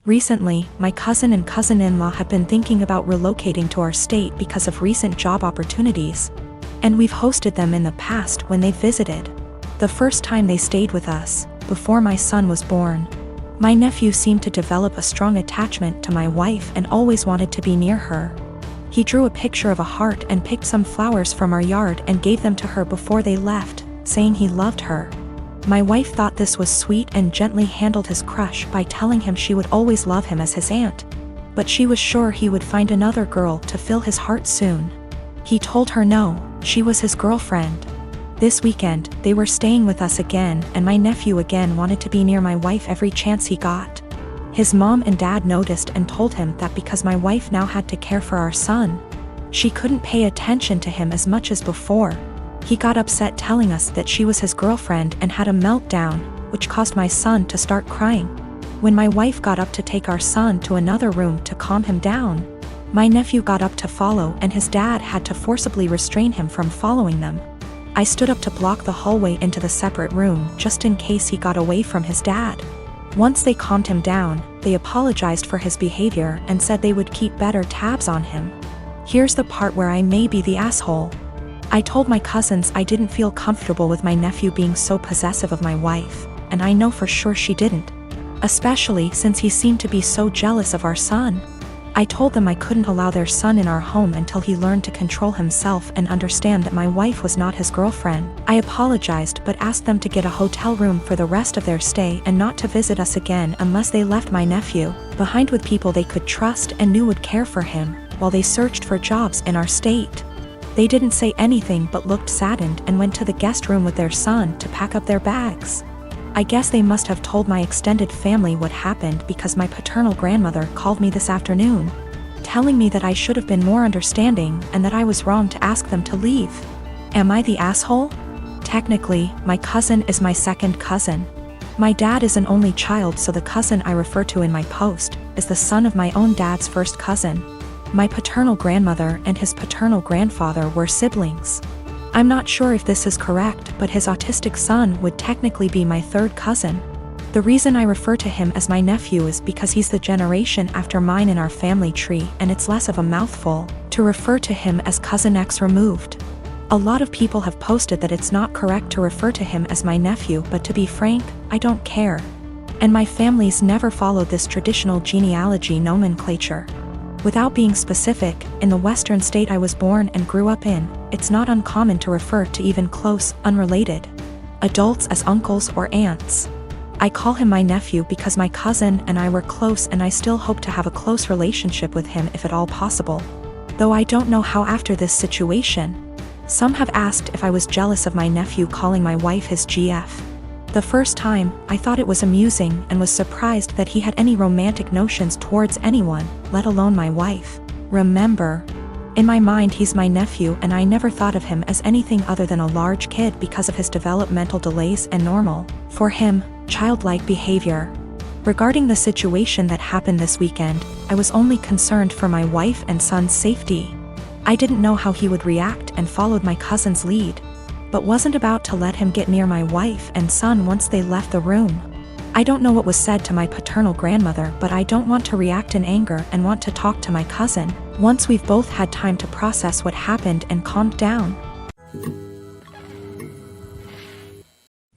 Recently, my cousin and cousin-in-law have been thinking about relocating to our state because of recent job opportunities, and we've hosted them in the past when they visited. The first time they stayed with us, before my son was born, my nephew seemed to develop a strong attachment to my wife and always wanted to be near her. He drew a picture of a heart and picked some flowers from our yard and gave them to her before they left, saying he loved her. My wife thought this was sweet and gently handled his crush by telling him she would always love him as his aunt. But she was sure he would find another girl to fill his heart soon. He told her no, she was his girlfriend. This weekend, they were staying with us again, and my nephew again wanted to be near my wife every chance he got. His mom and dad noticed and told him that because my wife now had to care for our son, she couldn't pay attention to him as much as before. He got upset telling us that she was his girlfriend and had a meltdown, which caused my son to start crying. When my wife got up to take our son to another room to calm him down, my nephew got up to follow and his dad had to forcibly restrain him from following them. I stood up to block the hallway into the separate room just in case he got away from his dad. Once they calmed him down, they apologized for his behavior and said they would keep better tabs on him. Here's the part where I may be the asshole. I told my cousins I didn't feel comfortable with my nephew being so possessive of my wife, and I know for sure she didn't. Especially since he seemed to be so jealous of our son. I told them I couldn't allow their son in our home until he learned to control himself and understand that my wife was not his girlfriend. I apologized but asked them to get a hotel room for the rest of their stay and not to visit us again unless they left my nephew behind with people they could trust and knew would care for him, while they searched for jobs in our state. They didn't say anything but looked saddened and went to the guest room with their son to pack up their bags. I guess they must have told my extended family what happened because my paternal grandmother called me this afternoon, telling me that I should have been more understanding and that I was wrong to ask them to leave. Am I the asshole? Technically, my cousin is my second cousin. My dad is an only child, so the cousin I refer to in my post is the son of my own dad's first cousin. My paternal grandmother and his paternal grandfather were siblings. I'm not sure if this is correct, but his autistic son would technically be my third cousin. The reason I refer to him as my nephew is because he's the generation after mine in our family tree, and it's less of a mouthful to refer to him as Cousin X removed. A lot of people have posted that it's not correct to refer to him as my nephew, but to be frank, I don't care. And my family's never followed this traditional genealogy nomenclature. Without being specific, in the western state I was born and grew up in, it's not uncommon to refer to even close, unrelated adults as uncles or aunts. I call him my nephew because my cousin and I were close, and I still hope to have a close relationship with him if at all possible. Though I don't know how after this situation. Some have asked if I was jealous of my nephew calling my wife his GF. The first time, I thought it was amusing and was surprised that he had any romantic notions towards anyone, let alone my wife. Remember, in my mind he's my nephew and I never thought of him as anything other than a large kid because of his developmental delays and normal, for him, childlike behavior. Regarding the situation that happened this weekend, I was only concerned for my wife and son's safety. I didn't know how he would react and followed my cousin's lead, but wasn't about to let him get near my wife and son once they left the room. I don't know what was said to my paternal grandmother, but I don't want to react in anger and want to talk to my cousin once we've both had time to process what happened and calmed down.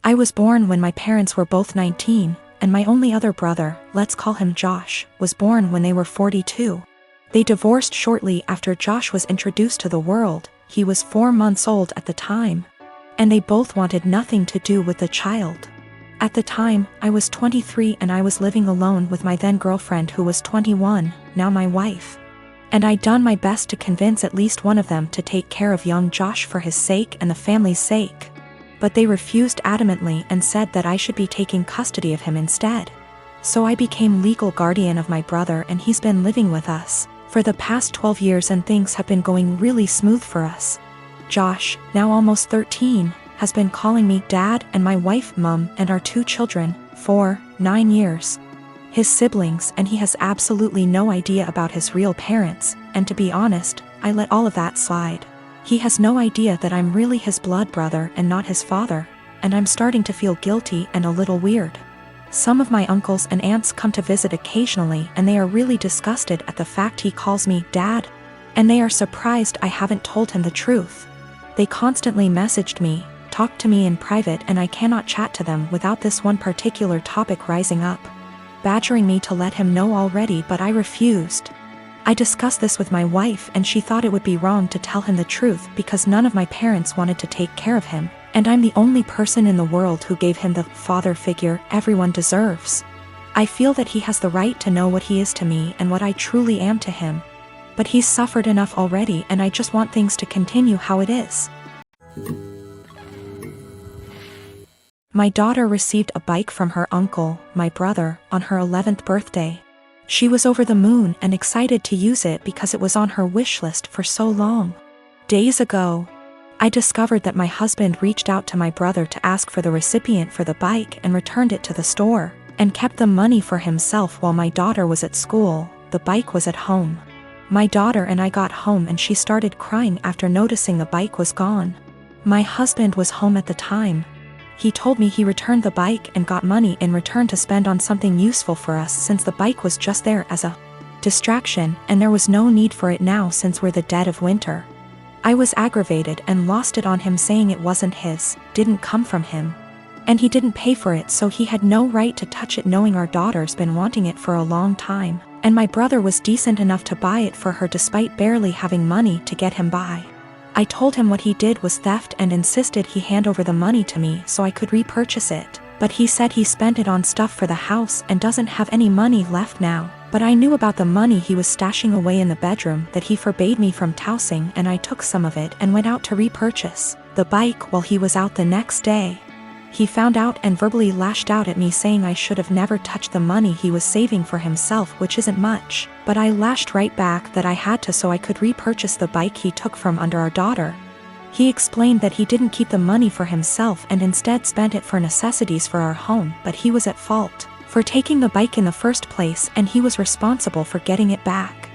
I was born when my parents were both 19, and my only other brother, let's call him Josh, was born when they were 42. They divorced shortly after Josh was introduced to the world. He was 4 months old at the time, and they both wanted nothing to do with the child. At the time, I was 23 and I was living alone with my then girlfriend who was 21, now my wife. And I'd done my best to convince at least one of them to take care of young Josh for his sake and the family's sake. But they refused adamantly and said that I should be taking custody of him instead. So I became legal guardian of my brother, and he's been living with us for the past 12 years, and things have been going really smooth for us. Josh, now almost 13, has been calling me Dad and my wife Mum and our 2 children for 9 years. His siblings and he has absolutely no idea about his real parents, and to be honest, I let all of that slide. He has no idea that I'm really his blood brother and not his father, and I'm starting to feel guilty and a little weird. Some of my uncles and aunts come to visit occasionally and they are really disgusted at the fact he calls me Dad. And they are surprised I haven't told him the truth. They constantly messaged me, talked to me in private, and I cannot chat to them without this one particular topic rising up, badgering me to let him know already, but I refused. I discussed this with my wife and she thought it would be wrong to tell him the truth because none of my parents wanted to take care of him, and I'm the only person in the world who gave him the father figure everyone deserves. I feel that he has the right to know what he is to me and what I truly am to him. But he's suffered enough already and I just want things to continue how it is. My daughter received a bike from her uncle, my brother, on her 11th birthday. She was over the moon and excited to use it because it was on her wish list for so long. Days ago, I discovered that my husband reached out to my brother to ask for the recipient for the bike and returned it to the store, and kept the money for himself while my daughter was at school. The bike was at home. My daughter and I got home and she started crying after noticing the bike was gone. My husband was home at the time. He told me he returned the bike and got money in return to spend on something useful for us since the bike was just there as a distraction and there was no need for it now since we're the dead of winter. I was aggravated and lost it on him, saying it wasn't his, didn't come from him. And he didn't pay for it, so he had no right to touch it, knowing our daughter's been wanting it for a long time, and my brother was decent enough to buy it for her despite barely having money to get him by. I told him what he did was theft and insisted he hand over the money to me so I could repurchase it, but he said he spent it on stuff for the house and doesn't have any money left now. But I knew about the money he was stashing away in the bedroom that he forbade me from tossing, and I took some of it and went out to repurchase the bike while he was out the next day. He found out and verbally lashed out at me, saying I should have never touched the money he was saving for himself, which isn't much, but I lashed right back that I had to so I could repurchase the bike he took from under our daughter. He explained that he didn't keep the money for himself and instead spent it for necessities for our home, but he was at fault for taking the bike in the first place and he was responsible for getting it back.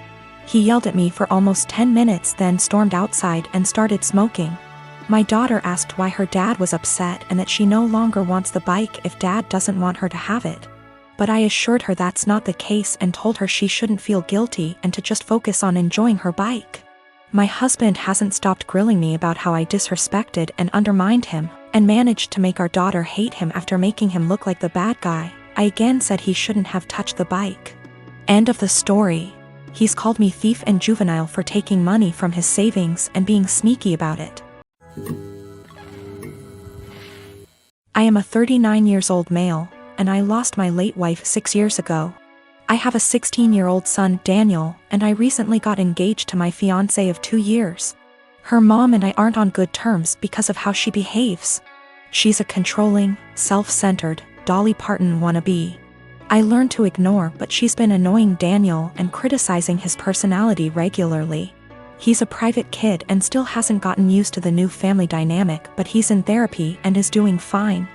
He yelled at me for almost 10 minutes, then stormed outside and started smoking. My daughter asked why her dad was upset and that she no longer wants the bike if dad doesn't want her to have it. But I assured her that's not the case and told her she shouldn't feel guilty and to just focus on enjoying her bike. My husband hasn't stopped grilling me about how I disrespected and undermined him, and managed to make our daughter hate him after making him look like the bad guy. I again said he shouldn't have touched the bike. End of the story. He's called me thief and juvenile for taking money from his savings and being sneaky about it. I am a 39 years old male, and I lost my late wife 6 years ago. I have a 16-year-old son, Daniel, and I recently got engaged to my fiancé of 2 years. Her mom and I aren't on good terms because of how she behaves. She's a controlling, self-centered, Dolly Parton wannabe. I learned to ignore, but she's been annoying Daniel and criticizing his personality regularly. He's a private kid and still hasn't gotten used to the new family dynamic, but he's in therapy and is doing fine.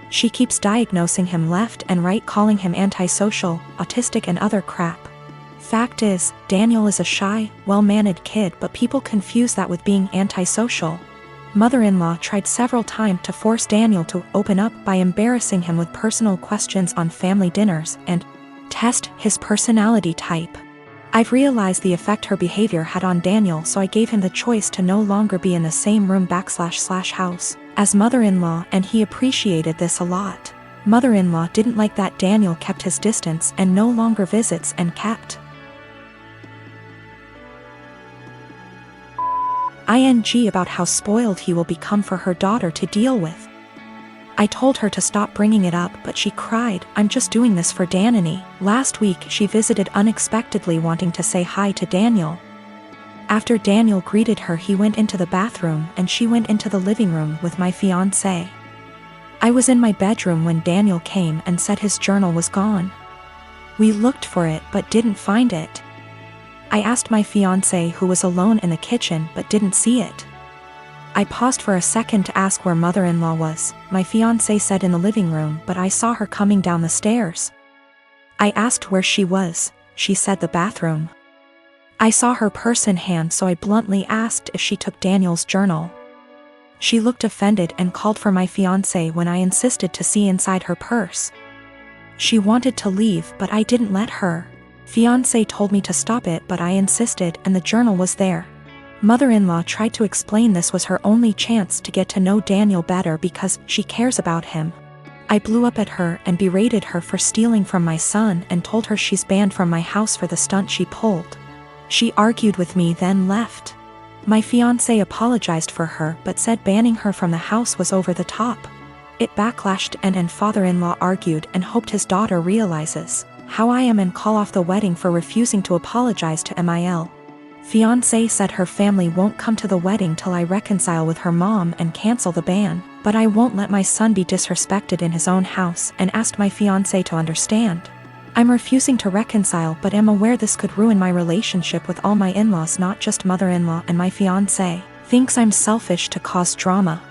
She keeps diagnosing him left and right, calling him antisocial, autistic and other crap. Fact is, Daniel is a shy, well-mannered kid, but people confuse that with being antisocial. Mother-in-law tried several times to force Daniel to open up by embarrassing him with personal questions on family dinners and test his personality type. I've realized the effect her behavior had on Daniel, so I gave him the choice to no longer be in the same room / house as mother-in-law, and he appreciated this a lot. Mother-in-law didn't like that Daniel kept his distance and no longer visits and kept ing about how spoiled he will become for her daughter to deal with. I told her to stop bringing it up, but she cried, "I'm just doing this for Danny." Last week she visited unexpectedly, wanting to say hi to Daniel. After Daniel greeted her, he went into the bathroom and she went into the living room with my fiancé. I was in my bedroom when Daniel came and said his journal was gone. We looked for it but didn't find it. I asked my fiancé, who was alone in the kitchen, but didn't see it. I paused for a second to ask where mother-in-law was. My fiancé said in the living room, but I saw her coming down the stairs. I asked where she was. She said the bathroom. I saw her purse in hand, so I bluntly asked if she took Daniel's journal. She looked offended and called for my fiancé when I insisted to see inside her purse. She wanted to leave, but I didn't let her. Fiancé told me to stop it, but I insisted, and the journal was there. Mother-in-law tried to explain this was her only chance to get to know Daniel better because she cares about him. I blew up at her and berated her for stealing from my son and told her she's banned from my house for the stunt she pulled. She argued with me, then left. My fiancé apologized for her but said banning her from the house was over the top. It backlashed and father-in-law argued and hoped his daughter realizes how I am and call off the wedding for refusing to apologize to Mil. Fiancé said her family won't come to the wedding till I reconcile with her mom and cancel the ban, but I won't let my son be disrespected in his own house and asked my fiancé to understand. I'm refusing to reconcile but am aware this could ruin my relationship with all my in-laws, not just mother-in-law, and my fiancé thinks I'm selfish to cause drama.